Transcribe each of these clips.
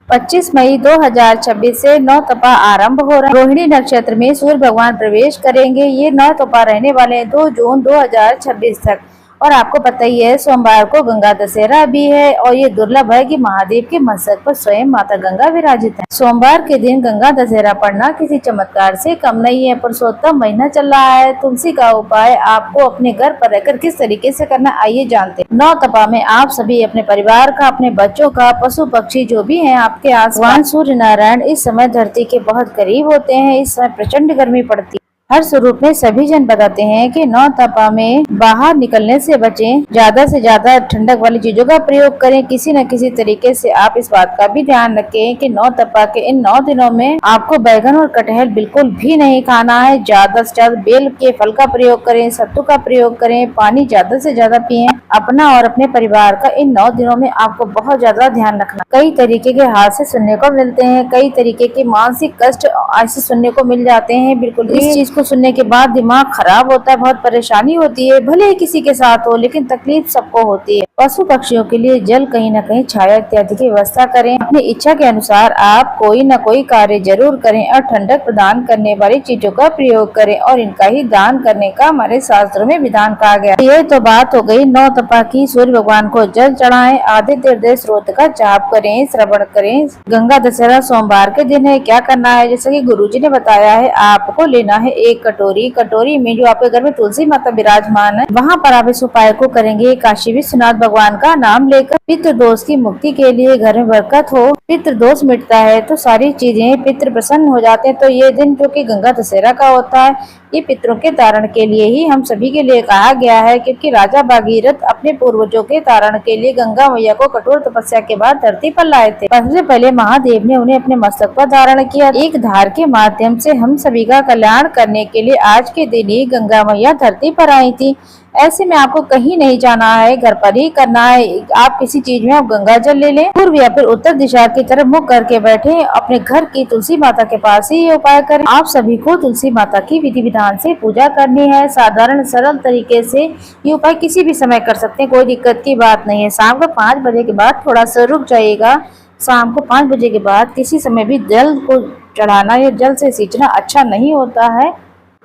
25 मई 2026 से नौतपा आरंभ हो रहा है। रोहिणी नक्षत्र में सूर्य भगवान प्रवेश करेंगे। ये नौतपा रहने वाले हैं 2 जून 2026 तक। और आपको पता ही है सोमवार को गंगा दशहरा भी है और ये दुर्लभ है कि महादेव के मस्तक पर स्वयं माता गंगा विराजित है। सोमवार के दिन गंगा दशहरा पढ़ना किसी चमत्कार से कम नहीं है। पुरुषोत्तम महीना चल रहा है। तुलसी का उपाय आपको अपने घर पर रहकर किस तरीके से करना, आइए जानते हैं। नौतपा में आप सभी अपने परिवार का, अपने बच्चों का, पशु पक्षी जो भी हैं आपके आसपास, सूर्य नारायण इस समय धरती के बहुत करीब होते हैं। इस समय प्रचंड गर्मी पड़ती है। हर स्वरूप में सभी जन बताते हैं कि नौतपा में बाहर निकलने से बचें, ज्यादा से ज्यादा ठंडक वाली चीजों का प्रयोग करें। किसी न किसी तरीके से आप इस बात का भी ध्यान रखें कि नौतपा के इन 9 दिनों में आपको बैगन और कटहल बिल्कुल भी नहीं खाना है। ज्यादा से ज्यादा बेल के फल का प्रयोग करें, सत्तू का प्रयोग करें, पानी ज्यादा से ज्यादा पिएं। अपना और अपने परिवार का इन 9 दिनों में आपको बहुत ज्यादा ध्यान रखना। कई तरीके के हादसे सुनने को मिलते हैं, कई तरीके के मानसिक कष्ट ऐसे सुनने को मिल जाते हैं। बिल्कुल इस चीज को सुनने के बाद दिमाग खराब होता है, बहुत परेशानी होती है। भले ही किसी के साथ हो लेकिन तकलीफ सबको होती है। पशु पक्षियों के लिए जल, कहीं न कहीं छाया इत्यादि की व्यवस्था करें। अपनी इच्छा के अनुसार आप कोई न कोई कार्य जरूर करें और ठंडक प्रदान करने वाली चीजों का प्रयोग करें और इनका ही दान करने का हमारे शास्त्रों में विधान कहा गया। ये तो बात हो गई नौतपा की। सूर्य भगवान को जल चढ़ाएं, आदित्य हृदय स्रोत का जाप करें, श्रवण करें। गंगा दशहरा सोमवार के दिन है। क्या करना है, जैसे कि गुरुजी ने बताया है, आपको लेना है एक कटोरी में जो आपके घर में तुलसी माता विराजमान है, वहाँ पर आप इस उपाय को करेंगे। काशी विश्वनाथ भगवान का नाम लेकर पितृ दोष की मुक्ति के लिए, घर में बरकत हो, पितृ दोष मिटता है तो सारी चीजें, पितृ प्रसन्न हो जाते हैं। तो ये दिन जो कि गंगा दशहरा का होता है, ये पितरों के तारण के लिए ही हम सभी के लिए कहा गया है, क्योंकि राजा भागीरथ अपने पूर्वजों के तारण के लिए गंगा मैया को कठोर तपस्या के बाद धरती पर लाए थे। सबसे पहले महादेव ने उन्हें अपने मस्तक पर धारण किया। एक धार के माध्यम से हम सभी का कल्याण करने के लिए आज के दिन ही गंगा मैया धरती पर आई थी। ऐसे में आपको कहीं नहीं जाना है, घर पर ही करना है। आप किसी चीज में आप गंगा जल ले लें, पूर्व या फिर उत्तर दिशा की तरफ मुख करके बैठे, अपने घर की तुलसी माता के पास ही ये उपाय करें। आप सभी को तुलसी माता की विधि विधान से पूजा करनी है। साधारण सरल तरीके से ये उपाय किसी भी समय कर सकते हैं, कोई दिक्कत की बात नहीं है। शाम को 5 बजे के बाद थोड़ा सा रुक जाइएगा। शाम को 5 बजे के बाद किसी समय भी जल को चढ़ाना या जल से सींचना अच्छा नहीं होता है,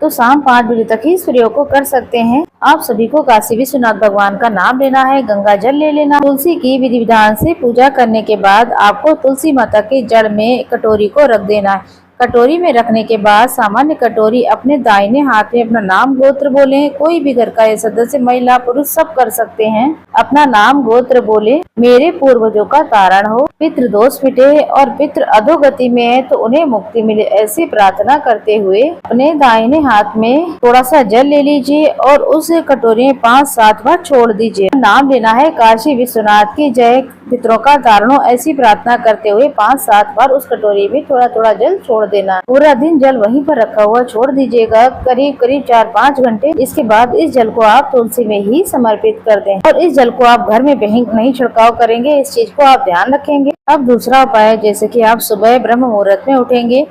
तो शाम 5 बजे तक ही इस प्रयोग को कर सकते हैं। आप सभी को काशी विश्वनाथ भगवान का नाम लेना है, गंगा जल ले लेना। तुलसी की विधि विधान से पूजा करने के बाद आपको तुलसी माता के जड़ में कटोरी को रख देना है। कटोरी में रखने के बाद सामान्य कटोरी अपने दाहिने हाथ में अपना नाम गोत्र बोले। कोई भी घर का सदस्य, महिला पुरुष सब कर सकते हैं। अपना नाम गोत्र बोले, मेरे पूर्वजों का तारण हो, पितृ दोष मिटे और पितृ अधोगति में है तो उन्हें मुक्ति मिले, ऐसी प्रार्थना करते हुए अपने दाहिने हाथ में थोड़ा सा जल ले लीजिए और उस कटोरी में 5-7 बार छोड़ दीजिए। नाम लेना है काशी विश्वनाथ की जय, पितरों का तारण हो, ऐसी प्रार्थना करते हुए 5-7 बार उस कटोरी में थोड़ा थोड़ा जल छोड़ देना। पूरा दिन जल वहीं पर रखा हुआ छोड़ दीजिएगा, करीब 4-5 घंटे। इसके बाद इस जल को आप तुलसी में ही समर्पित कर दें और इस जल को आप घर में नहीं छिड़काव करेंगे, इस चीज को आप ध्यान रखेंगे। अब दूसरा उपाय, जैसे कि आप सुबह ब्रह्म मुहूर्त में उठेंगे।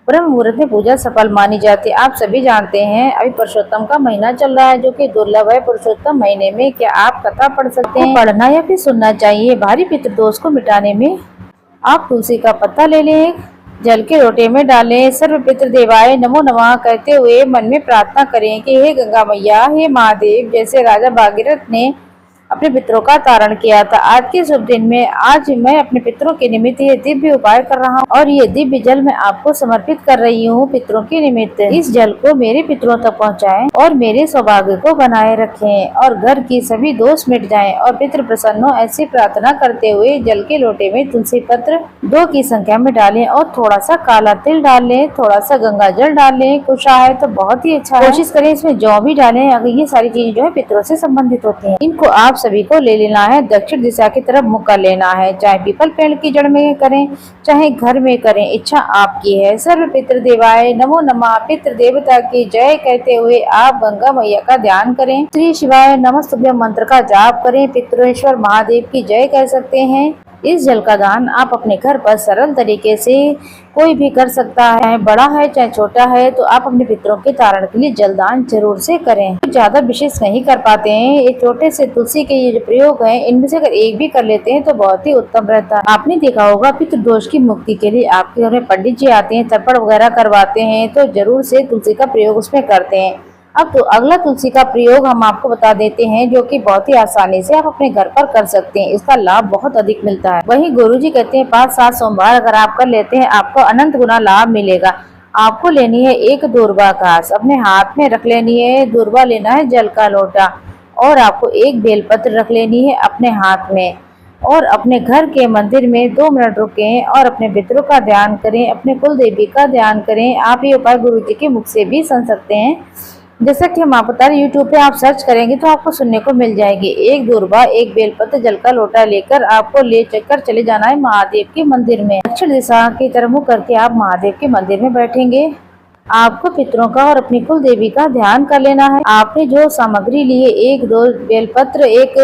ब्रह्म मुहूर्त में पूजा सफल मानी जाती है। आप सभी जानते हैं अभी पुरुषोत्तम का महीना चल रहा है, जो कि दुर्लभ है। पुरुषोत्तम महीने में क्या आप कथा पढ़ सकते हैं, पढ़ना या फिर सुनना चाहिए। भारी पितृदोष को मिटाने में आप तुलसी का पत्ता ले लें, जल के लोटे में डालें, सर्व पितृ देवाय नमो नमः कहते हुए मन में प्रार्थना करें कि हे गंगा मैया, हे महादेव, जैसे राजा भागीरथ ने अपने पितरों का तारण किया था। आज के शुभ दिन में आज मैं अपने पितरों के निमित्त ये दिव्य उपाय कर रहा हूँ और ये दिव्य जल मैं आपको समर्पित कर रही हूँ पितरों के निमित्त। इस जल को मेरे पितरों तक पहुँचाएं और मेरे सौभाग्य को बनाए रखें और घर की सभी दोष मिट जाएं और पितृ प्रसन्न हो, ऐसी प्रार्थना करते हुए जल के लोटे में तुलसी पत्र 2 की संख्या में डालें और थोड़ा सा काला तिल डाल लें, थोड़ा सा गंगा जल डाल लें। कुछ है तो बहुत ही अच्छा है। कोशिश करें इसमें जौ भी डालें, अगर ये सारी चीजें जो है पितरों से संबंधित होती हैं। इनको आप सभी को ले लेना है, दक्षिण दिशा की तरफ मुख कर लेना है। चाहे पीपल पेड़ की जड़ में करें, चाहे घर में करें, इच्छा आपकी है। सर्व पितृ देवाय नमो नमः, पितृ देवता की जय कहते हुए आप गंगा मैया का ध्यान करें। श्री शिवाय नमस्तुभ्यम मंत्र का जाप करें। पितृेश्वर महादेव की जय कह सकते हैं। इस जल का दान आप अपने घर पर सरल तरीके से कोई भी कर सकता है, चाहे बड़ा है चाहे छोटा है। तो आप अपने पितरों के तारण के लिए जलदान जरूर से करें। ज्यादा विशेष नहीं कर पाते हैं, ये छोटे से तुलसी के ये जो प्रयोग है, इनमें से अगर एक भी कर लेते हैं तो बहुत ही उत्तम रहता है। आपने देखा होगा पितृ दोष की मुक्ति के लिए आपके घर में पंडित जी आते हैं, तर्पण वगैरह करवाते हैं, तो जरूर से तुलसी का प्रयोग उसमें करते हैं। अब तो अगला तुलसी का प्रयोग हम आपको बता देते हैं, जो कि बहुत ही आसानी से आप अपने घर पर कर सकते हैं। इसका लाभ बहुत अधिक मिलता है। वहीं गुरुजी कहते हैं 5-7 सोमवार अगर आप कर लेते हैं, आपको अनंत गुना लाभ मिलेगा। आपको लेनी है एक दूर्वा घास, अपने हाथ में रख लेनी है। दूर्वा लेना है जल का लोटा, और आपको एक बेलपत्र रख लेनी है अपने हाथ में, और अपने घर के मंदिर में 2 मिनट रुकें और अपने पितरों का ध्यान करें, अपने कुल देवी का ध्यान करें। आप ये उपाय गुरुजी के मुख से भी सुन सकते हैं। जैसा कि हम आपको बता रहे, यूट्यूब पे आप सर्च करेंगे तो आपको सुनने को मिल जाएगी। एक दूर्वा, एक बेलपत्र, जल का लोटा लेकर आपको ले चलकर चले जाना है महादेव के मंदिर में। दक्षिण दिशा की तरफ मुँह करके आप महादेव के मंदिर में बैठेंगे। आपको पितरों का और अपनी कुल देवी का ध्यान कर लेना है। आपने जो सामग्री ली है, 1-2 बेलपत्र, एक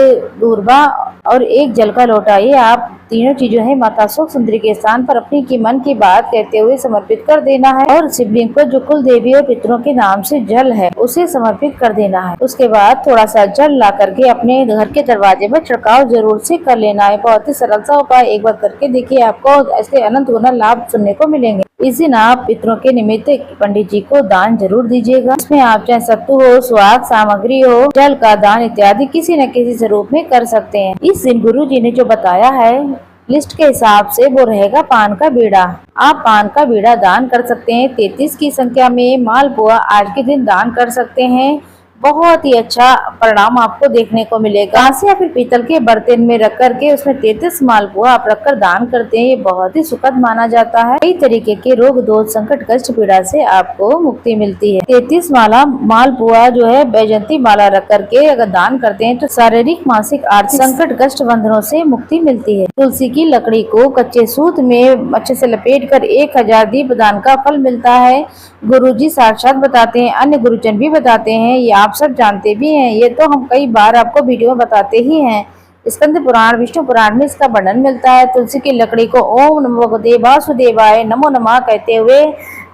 दूर्वा और एक जल का लोटा, ये आप तीनों चीजें हैं माता सुख सुंदरी के स्थान पर अपनी की मन की बात कहते हुए समर्पित कर देना है। और शिवलिंग पर जो कुल देवी और पितरों के नाम से जल है उसे समर्पित कर देना है। उसके बाद थोड़ा सा जल ला करके अपने घर के दरवाजे पर छिड़काव जरूर से कर लेना है। बहुत ही सरल सा उपाय, एक बार करके देखिए, आपको ऐसे अनंत गुना लाभ सुनने को मिलेंगे। इस दिन आप पितरों के निमित्त पंडित जी को दान जरूर दीजिएगा। इसमें आप चाहे सत्तू हो, सुहाग सामग्री हो, जल का दान इत्यादि किसी न किसी स्वरूप में कर सकते हैं। इस दिन गुरु जी ने जो बताया है लिस्ट के हिसाब से, वो रहेगा पान का बीड़ा। आप पान का बीड़ा दान कर सकते हैं। 33 की संख्या में मालपुआ आज के दिन दान कर सकते हैं। बहुत ही अच्छा परिणाम आपको देखने को मिलेगा। कांच या फिर पीतल के बर्तन में रख करके उसमें 33 मालपुआ आप रखकर दान करते हैं, ये बहुत ही सुखद माना जाता है। कई तरीके के रोग, दोष, संकट, कष्ट, पीड़ा से आपको मुक्ति मिलती है। 33 मालपुआ जो है बैजंती माला रख करके अगर दान करते हैं तो शारीरिक, मानसिक, आर्थिक संकट, कष्ट, बंधनों से मुक्ति मिलती है। तुलसी की लकड़ी को कच्चे सूत में अच्छे से लपेट कर 1000 दीप दान का फल मिलता है। गुरुजी साक्षात बताते हैं, अन्य गुरुजन भी बताते हैं, ये आप सब जानते भी हैं। ये तो हम कई बार आपको वीडियो में बताते ही हैं। स्कंद पुराण, विष्णु पुराण में इसका वर्णन मिलता है। तुलसी की लकड़ी को ओम नमो भगवते वासुदेवाय नमो नमः कहते हुए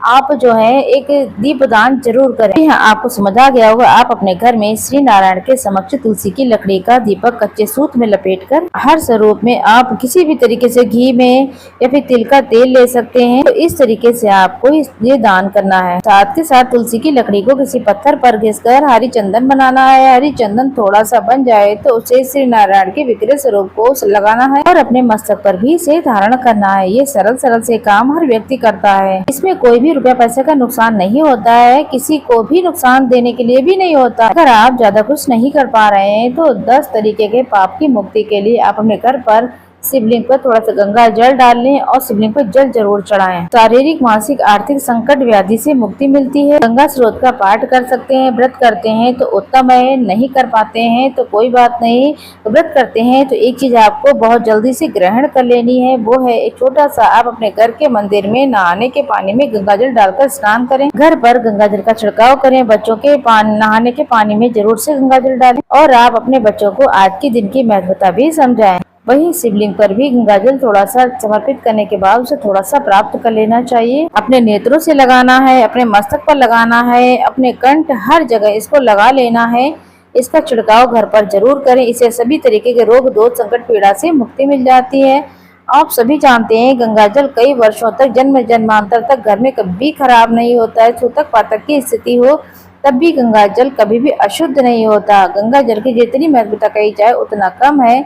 आप जो है एक दीपदान जरूर करें। आपको समझ आ गया होगा। आप अपने घर में श्री नारायण के समक्ष तुलसी की लकड़ी का दीपक कच्चे सूत में लपेटकर हर स्वरूप में आप किसी भी तरीके से घी में या फिर तिल का तेल ले सकते हैं। तो इस तरीके से आपको ये दान करना है। साथ के साथ तुलसी की लकड़ी को किसी पत्थर पर घिसकर हरी चंदन बनाना है। हरी चंदन थोड़ा सा बन जाए तो उसे श्री नारायण के विग्रह स्वरूप को लगाना है और अपने मस्तक पर भी इसे धारण करना है। ये सरल से काम हर व्यक्ति करता है। इसमें कोई भी रुपया पैसे का नुकसान नहीं होता है, किसी को भी नुकसान देने के लिए भी नहीं होता। अगर आप ज्यादा कुछ नहीं कर पा रहे हैं तो 10 तरीके के पाप की मुक्ति के लिए आप अपने घर पर शिवलिंग पर थोड़ा सा गंगा जल डाल लें और शिवलिंग पर जल जरूर चढ़ाएं। शारीरिक, मानसिक, आर्थिक संकट, व्याधि से मुक्ति मिलती है। गंगा स्रोत का पाठ कर सकते हैं। व्रत करते हैं तो उत्तम है, नहीं कर पाते हैं तो कोई बात नहीं। तो व्रत करते हैं तो एक चीज आपको बहुत जल्दी से ग्रहण कर लेनी है, वो है एक छोटा सा आप अपने घर के मंदिर में नहाने के पानी में गंगा जल डालकर स्नान करें। घर पर गंगा जल का छिड़काव करें। बच्चों के नहाने के पानी में जरूर से गंगा जल डालें और आप अपने बच्चों को आज के दिन की महत्वता भी समझाएं। वहीं शिवलिंग पर भी गंगाजल थोड़ा सा समर्पित करने के बाद उसे थोड़ा सा प्राप्त कर लेना चाहिए। अपने नेत्रों से लगाना है, अपने मस्तक पर लगाना है, अपने कंठ, हर जगह इसको लगा लेना है। इसका छिड़काव घर पर जरूर करें। इसे सभी तरीके के रोग, दोष, संकट, पीड़ा से मुक्ति मिल जाती है। आप सभी जानते हैं गंगाजल कई वर्षों तक, जन्म जन्मांतर तक घर में कभी खराब नहीं होता है। सूतक पातक की स्थिति हो तब भी गंगाजल कभी भी अशुद्ध नहीं होता। गंगाजल की जितनी महत्वता कही जाए उतना कम है।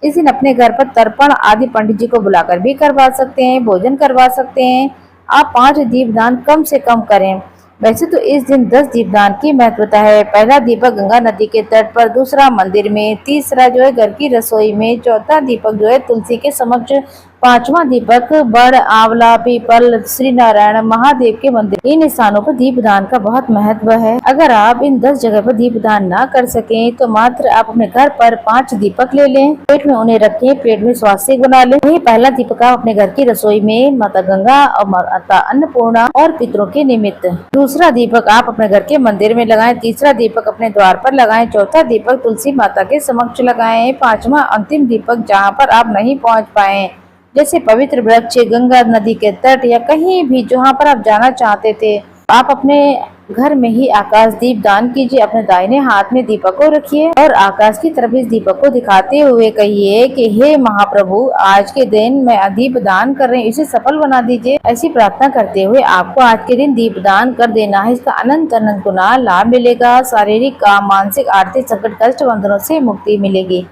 इस दिन अपने घर पर तर्पण आदि पंडित जी को बुलाकर भी करवा सकते हैं, भोजन करवा सकते हैं। आप 5 दीपदान कम से कम करें। वैसे तो इस दिन 10 दीपदान की महत्वता है। पहला दीपक गंगा नदी के तट पर, दूसरा मंदिर में, तीसरा जो है घर की रसोई में, चौथा दीपक जो है तुलसी के समक्ष, पांचवा दीपक बड़ आंवला पीपल श्री नारायण महादेव के मंदिर। इन स्थानों पर दीप दान का बहुत महत्व है। अगर आप इन 10 जगह पर दीप दान ना कर सकें तो मात्र आप अपने घर पर 5 दीपक ले लें, प्लेट में उन्हें रखें, प्लेट में स्वास्तिक बना लें। वही पहला दीपक आप अपने घर की रसोई में माता गंगा और माता अन्नपूर्णा और पितरों के निमित्त। दूसरा दीपक आप अपने घर के मंदिर में लगाएं। तीसरा दीपक अपने द्वार पर लगाएं। चौथा दीपक तुलसी माता के समक्ष लगाएं। पांचवा अंतिम दीपक जहाँ पर आप नहीं पहुँच पाए, जैसे पवित्र वृक्ष, गंगा नदी के तट या कहीं भी जहाँ पर आप जाना चाहते थे, आप अपने घर में ही आकाश दीप दान कीजिए। अपने दाहिने हाथ में दीपक को रखिए और आकाश की तरफ इस दीपक को दिखाते हुए कहिए कि हे महाप्रभु, आज के दिन मैं दीप दान कर रही हूँ, इसे सफल बना दीजिए। ऐसी प्रार्थना करते हुए आपको आज के दिन दीप दान कर देना है। इसका अनंत अनंत गुना लाभ मिलेगा। शारीरिक, मानसिक, आर्थिक संकट, कष्ट, बंधनों से मुक्ति मिलेगी।